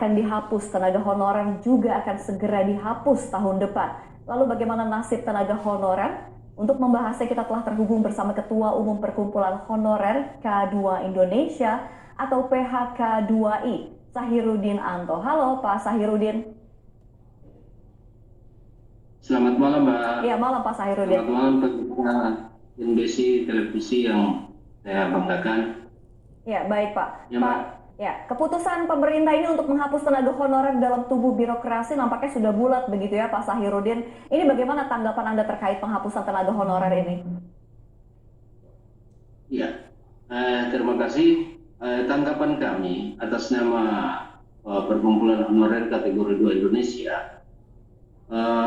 akan dihapus, tenaga honorer juga akan segera dihapus tahun depan. Lalu bagaimana nasib tenaga honorer? Untuk membahasnya kita telah terhubung bersama Ketua Umum Perkumpulan Honorer K2 Indonesia atau PHK2I, Sahirudin Anto. Halo Pak Sahirudin. Selamat malam, Mbak. Iya, malam Pak Sahirudin. Selamat malam pemirsa NBC televisi yang saya banggakan. Ya, baik Pak. Ya, Mbak. Ya, keputusan pemerintah ini untuk menghapus tenaga honorer dalam tubuh birokrasi nampaknya sudah bulat begitu ya Pak Sahirudin. Ini bagaimana tanggapan Anda terkait penghapusan tenaga honorer ini? Ya, terima kasih. Tanggapan kami atas nama Perkumpulan Honorer Kategori 2 Indonesia,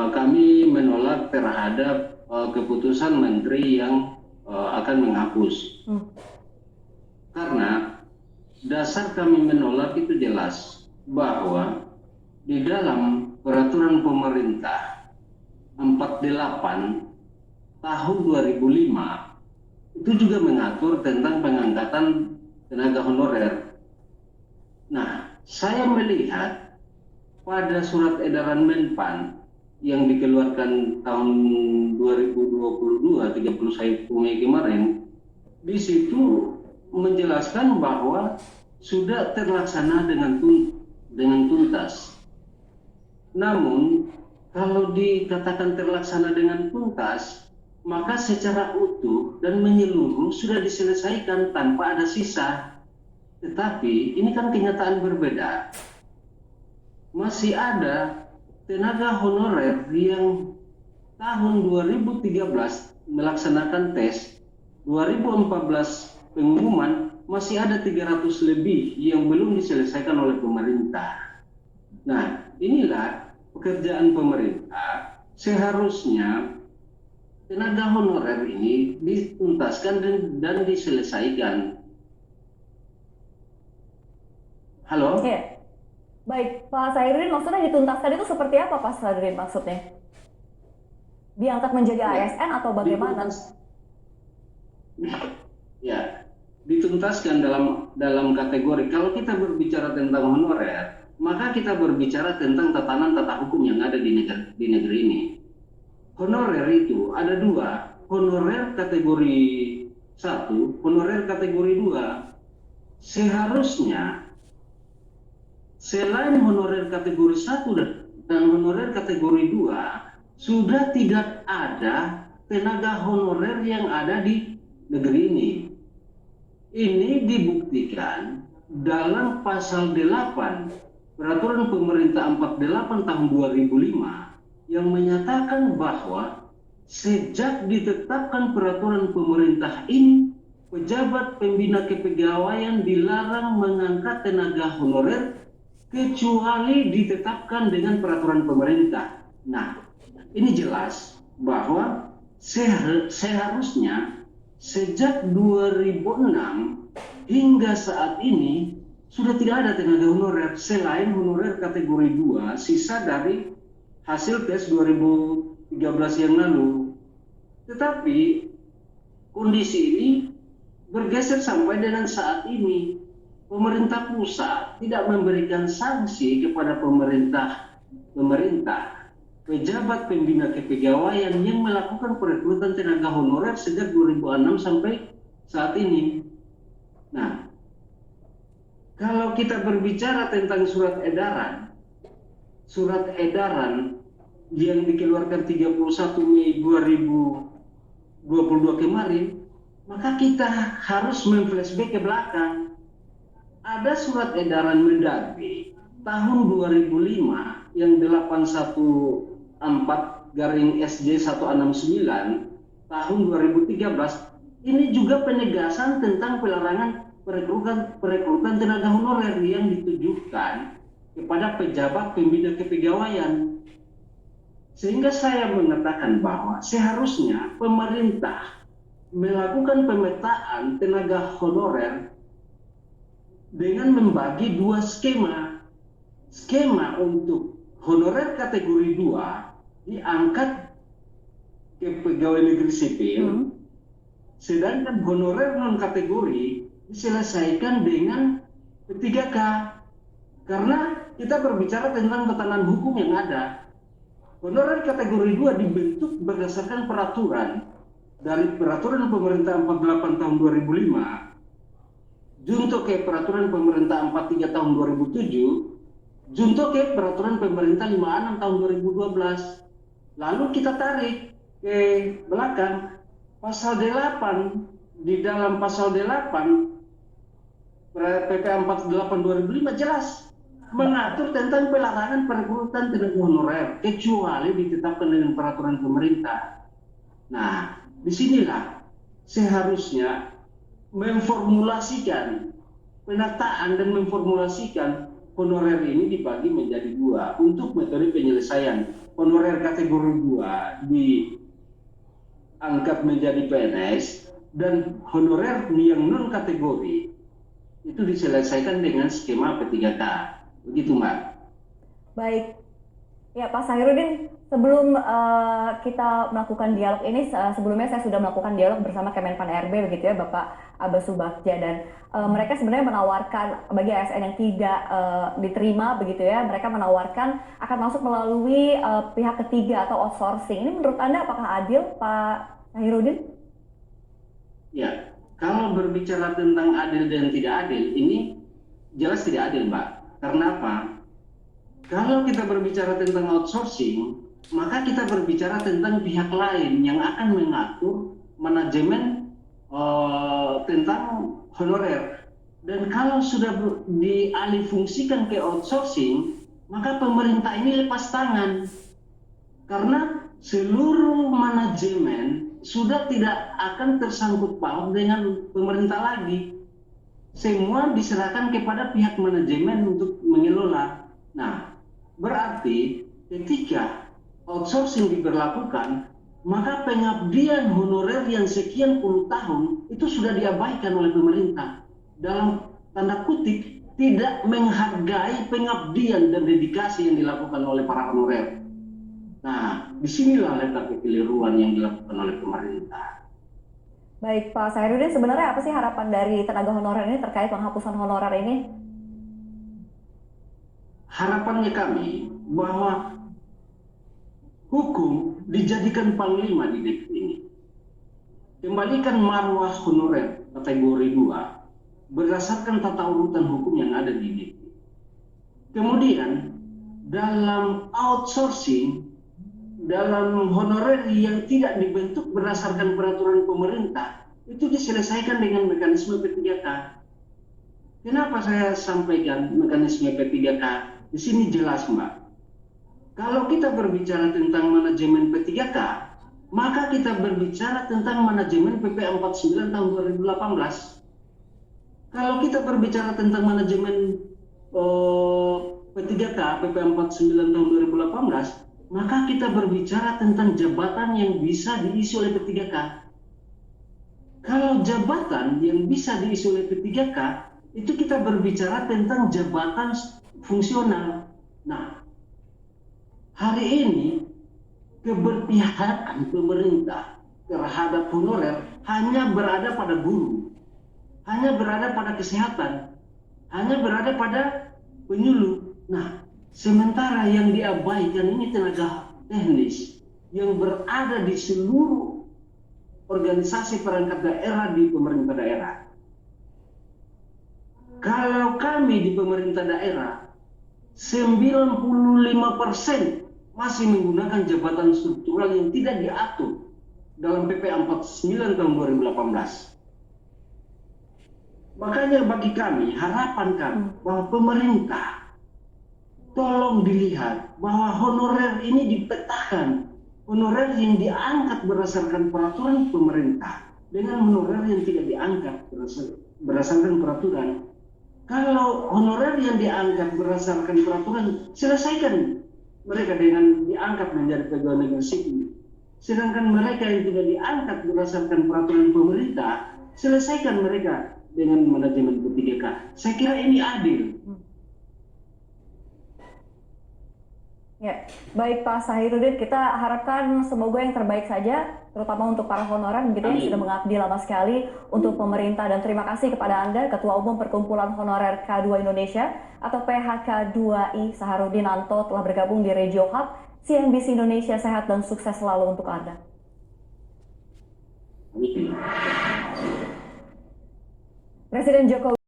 kami menolak terhadap keputusan Menteri yang akan menghapus. Karena dasar kami menolak itu jelas bahwa di dalam peraturan pemerintah 48 tahun 2005 itu juga mengatur tentang pengangkatan tenaga honorer. Nah, saya melihat pada surat edaran Menpan yang dikeluarkan tahun 2022 31 Mei kemarin, di situ menjelaskan bahwa sudah terlaksana dengan tuntas. Namun kalau dikatakan terlaksana dengan tuntas, maka secara utuh dan menyeluruh sudah diselesaikan tanpa ada sisa. Tetapi ini kan kenyataan berbeda. Masih ada tenaga honorer yang tahun 2013 melaksanakan tes, 2014 pengumuman, masih ada 300 lebih yang belum diselesaikan oleh pemerintah. Nah, inilah pekerjaan pemerintah. Seharusnya tenaga honorer ini dituntaskan dan diselesaikan. Halo? Ya. Baik, Pak Sahirudin, maksudnya dituntaskan itu seperti apa Pak Sahirudin maksudnya? Diangkat menjadi ASN atau bagaimana? Ya, dituntaskan dalam kategori. Kalau kita berbicara tentang honorer, maka kita berbicara tentang tatanan tata hukum yang ada di negeri ini. Honorer itu ada dua, honorer kategori 1, honorer kategori 2. Seharusnya selain honorer kategori 1 dan honorer kategori 2, sudah tidak ada tenaga honorer yang ada di negeri ini. Ini dibuktikan dalam pasal 8 Peraturan Pemerintah 48 tahun 2005 yang menyatakan bahwa sejak ditetapkan peraturan pemerintah ini, pejabat pembina kepegawaian dilarang mengangkat tenaga honorer kecuali ditetapkan dengan peraturan pemerintah. Nah, ini jelas bahwa seharusnya sejak 2006 hingga saat ini sudah tidak ada tenaga honorer selain honorer kategori 2 sisa dari hasil tes 2013 yang lalu. Tetapi kondisi ini bergeser sampai dengan saat ini. Pemerintah pusat tidak memberikan sanksi kepada pemerintah pejabat pembina kepegawaian yang melakukan perekrutan tenaga honorer sejak 2006 sampai saat ini. Nah, kalau kita berbicara tentang surat edaran yang dikeluarkan 31 Mei 2022 kemarin, maka kita harus memflashback ke belakang. Ada surat edaran Mendagri tahun 2005 yang 814/SJ169 tahun 2013. Ini juga penegasan tentang pelarangan perekrutan tenaga honorer yang ditujukan kepada pejabat pembina kepegawaian. Sehingga saya mengatakan bahwa seharusnya pemerintah melakukan pemetaan tenaga honorer dengan membagi dua skema. Skema untuk honorer kategori 2 diangkat ke pegawai negeri sipil, sedangkan honorer non kategori diselesaikan dengan P3K. Karena kita berbicara tentang tatanan hukum yang ada. Honorer kategori 2 dibentuk berdasarkan peraturan dari peraturan pemerintah 48 tahun 2005, junto ke peraturan pemerintah 43 tahun 2007, junto ke peraturan pemerintah 56 tahun 2012. Lalu kita tarik ke belakang pasal 8, di dalam pasal 8 PP 48 2005 jelas mengatur tentang pelarangan perekrutan tenaga honorer kecuali ditetapkan dengan peraturan pemerintah. Nah, disinilah seharusnya memformulasikan penataan dan memformulasikan honorer ini dibagi menjadi dua untuk metode penyelesaian. Honorer kategori 2 diangkat menjadi PNS dan honorer yang non kategori itu diselesaikan dengan skema P3K. Begitu, Mbak. Baik. Ya, Pak Sahirudin, sebelum kita melakukan dialog ini, sebelumnya saya sudah melakukan dialog bersama Kemenpan RB, begitu ya, Bapak Abbas Subagja, dan mereka sebenarnya menawarkan bagi ASN yang tidak diterima, begitu ya, mereka menawarkan akan masuk melalui pihak ketiga atau outsourcing. Ini menurut Anda apakah adil, Pak Sahirudin? Ya, kalau berbicara tentang adil dan tidak adil, ini jelas tidak adil, Mbak. Karena apa? Kalau kita berbicara tentang outsourcing, maka kita berbicara tentang pihak lain yang akan mengatur manajemen tentang honorer. Dan kalau sudah dialihfungsikan ke outsourcing, maka pemerintah ini lepas tangan. Karena seluruh manajemen sudah tidak akan tersangkut paut dengan pemerintah lagi. Semua diserahkan kepada pihak manajemen untuk mengelola. Nah, berarti ketika outsourcing diberlakukan, maka pengabdian honorer yang sekian puluh tahun itu sudah diabaikan oleh pemerintah. Dalam tanda kutip, tidak menghargai pengabdian dan dedikasi yang dilakukan oleh para honorer. Nah, disinilah letak kekeliruan yang dilakukan oleh pemerintah. Baik, Pak Sahirudin, sebenarnya apa sih harapan dari tenaga honorer ini terkait penghapusan honorer ini? Harapannya kami bahwa hukum dijadikan panglima di negeri ini. Kembalikan marwah honorer kategori 2 berdasarkan tata urutan hukum yang ada di negeri. Kemudian dalam outsourcing, dalam honorer yang tidak dibentuk berdasarkan peraturan pemerintah, itu diselesaikan dengan mekanisme P3K. Kenapa saya sampaikan mekanisme P3K? Di sini jelas, Mbak. Kalau kita berbicara tentang manajemen P3K, maka kita berbicara tentang manajemen PP 49 tahun 2018. Kalau kita berbicara tentang manajemen P3K PP 49 tahun 2018, maka kita berbicara tentang jabatan yang bisa diisi oleh P3K. Kalau jabatan yang bisa diisi oleh P3K, itu kita berbicara tentang jabatan fungsional. Nah, hari ini keberpihakan pemerintah terhadap honorer hanya berada pada guru, hanya berada pada kesehatan, hanya berada pada penyuluh. Nah, sementara yang diabaikan ini tenaga teknis yang berada di seluruh organisasi perangkat daerah di pemerintah daerah. Kalau kami di pemerintah daerah, 95% masih menggunakan jabatan struktural yang tidak diatur dalam PP 49 tahun 2018. Makanya bagi kami, harapan kami bahwa pemerintah tolong dilihat bahwa honorer ini dipetakan, honorer yang diangkat berdasarkan peraturan pemerintah dengan honorer yang tidak diangkat berdasarkan peraturan. Kalau honorer yang diangkat berdasarkan peraturan, selesaikan mereka dengan diangkat menjadi pegawai negeri sipil. Sedangkan mereka yang tidak diangkat berdasarkan peraturan pemerintah, selesaikan mereka dengan manajemen P3K. Saya kira ini adil. Ya, baik Pak Sahirudin, kita harapkan semoga yang terbaik saja, terutama untuk para honorer begitu yang sudah mengabdi lama sekali untuk pemerintah. Dan terima kasih kepada Anda, Ketua Umum Perkumpulan Honorer K2 Indonesia atau PHK2I Saharudin Anto telah bergabung di Regio Hub CNBC Indonesia. Sehat dan sukses selalu untuk Anda. Presiden Jokowi